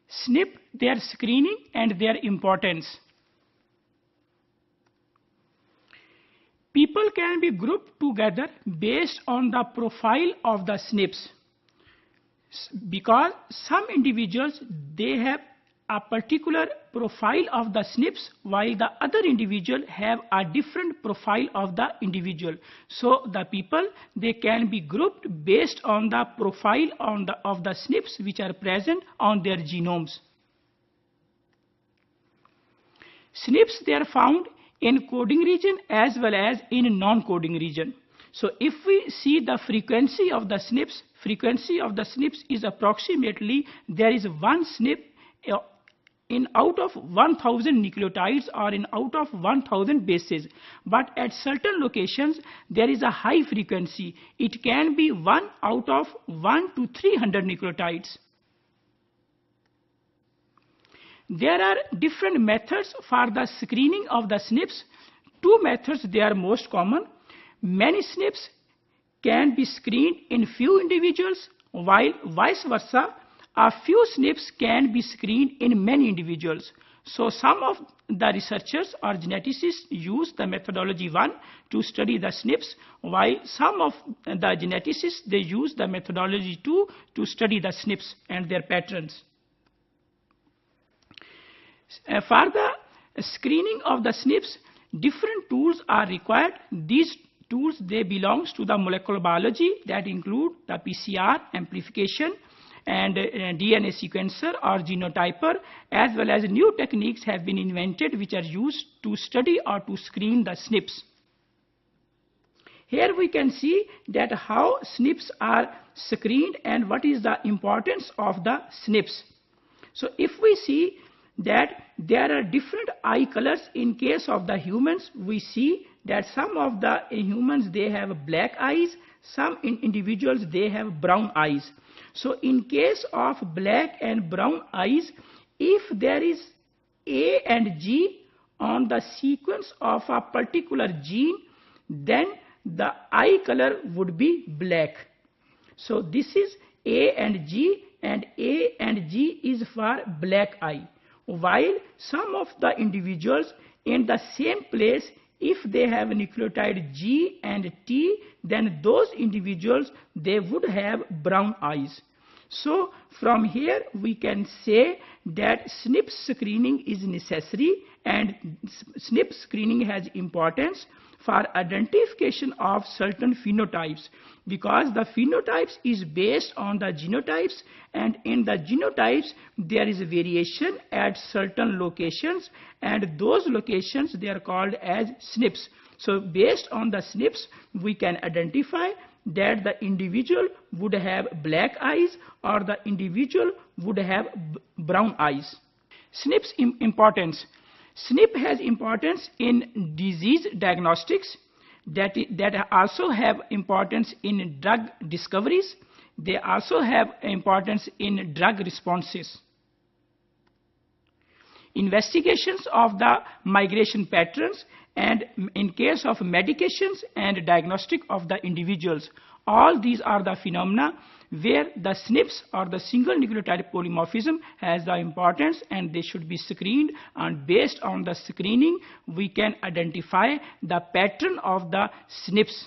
SNP, their screening and their importance. People can be grouped together based on the profile of the SNPs, because some individuals, they have a particular profile of the SNPs, while the other individual have a different profile of the individual. So the people, they can be grouped based on the profile of the SNPs which are present on their genomes. SNPs, they are found in coding region as well as in non-coding region. So if we see the frequency of the SNPs is approximately, there is one SNP in out of 1000 nucleotides or in out of 1000 bases. But at certain locations, there is a high frequency. It can be 1 out of 1 to 300 nucleotides. There are different methods for the screening of the SNPs. Two methods, they are most common. Many SNPs can be screened in few individuals, while vice versa, a few SNPs can be screened in many individuals. So some of the researchers or geneticists use the methodology 1 to study the SNPs, while some of the geneticists, they use the methodology 2 to study the SNPs and their patterns. For the screening of the SNPs, different tools are required. These tools, they belongs to the molecular biology, that include the PCR, amplification, and DNA sequencer or genotyper, as well as new techniques have been invented which are used to study or to screen the SNPs. Here we can see that how SNPs are screened and what is the importance of the SNPs. So if we see that there are different eye colors in case of the humans, we see that some of the humans, they have black eyes, some individuals, they have brown eyes. So in case of black and brown eyes, if there is A and G on the sequence of a particular gene, then the eye color would be black. So this is A and G, and A and G is for black eye. While some of the individuals in the same place, if they have nucleotide G and T, then those individuals, they would have brown eyes. So from here we can say that SNP screening is necessary, and SNP screening has importance for identification of certain phenotypes, because the phenotypes is based on the genotypes, and in the genotypes there is a variation at certain locations, and those locations, they are called as SNPs. So based on the SNPs, we can identify that the individual would have black eyes or the individual would have brown eyes. SNP's importance. SNP has importance in disease diagnostics, that also have importance in drug discoveries. They also have importance in drug responses. Investigations of the migration patterns, and in case of medications and diagnostic of the individuals. All these are the phenomena where the SNPs or the single nucleotide polymorphism has the importance, and they should be screened, and based on the screening we can identify the pattern of the SNPs.